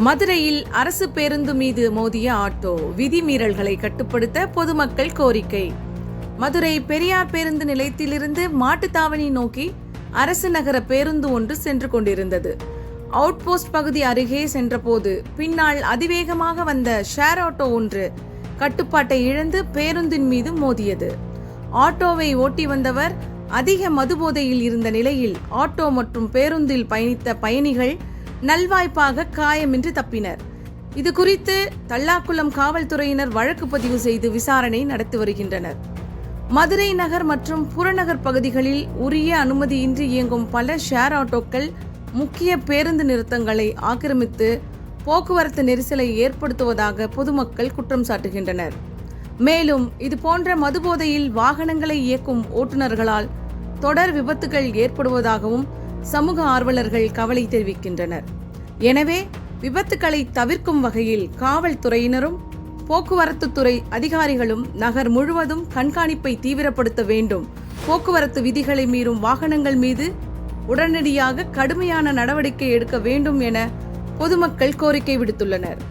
மதுரையில் அரசு பேருந்து மீது மோதிய ஆட்டோ, விதிமீறல்களை கட்டுப்படுத்த பொதுமக்கள் கோரிக்கை. மதுரை பெரியார் பேருந்து நிலையத்திலிருந்து மாட்டுத்தாவணி நோக்கி அரசு நகர பேருந்து ஒன்று சென்று கொண்டிருந்தது. அவுட் போஸ்ட் பகுதி அருகே சென்றபோது பின்னால் அதிவேகமாக வந்த ஷேர் ஆட்டோ ஒன்று கட்டுப்பாட்டை இழந்து பேருந்தின் மீது மோதியது. ஆட்டோவை ஓட்டி வந்தவர் அதிக மதுபோதையில் இருந்த நிலையில் ஆட்டோ மற்றும் பேருந்தில் பயணித்த பயணிகள் நல்வாய்ப்பாக காயமின்றி தப்பினர். இது குறித்து தல்லாக்குளம் காவல்துறையினர் வழக்கு பதிவு செய்து விசாரணை நடத்தி வருகின்றனர். மதுரை நகர் மற்றும் புறநகர் பகுதிகளில் உரிய அனுமதியின்றி இயங்கும் பல ஷேர் ஆட்டோக்கள் முக்கிய பேருந்து நிறுத்தங்களை ஆக்கிரமித்து போக்குவரத்து நெரிசலை ஏற்படுத்துவதாக பொதுமக்கள் குற்றம் சாட்டுகின்றனர். மேலும் இதுபோன்ற மதுபோதையில் வாகனங்களை இயக்கும் ஓட்டுநர்களால் தொடர் விபத்துகள் ஏற்படுவதாகவும் சமூக ஆர்வலர்கள் கவலை தெரிவிக்கின்றனர். எனவே விபத்துக்களை தவிர்க்கும் வகையில் காவல்துறையினரும் போக்குவரத்து துறை அதிகாரிகளும் நகர் முழுவதும் கண்காணிப்பை தீவிரப்படுத்த வேண்டும். போக்குவரத்து விதிகளை மீறும் வாகனங்கள் மீது உடனடியாக கடுமையான நடவடிக்கை எடுக்க வேண்டும் என பொதுமக்கள் கோரிக்கை விடுத்துள்ளனர்.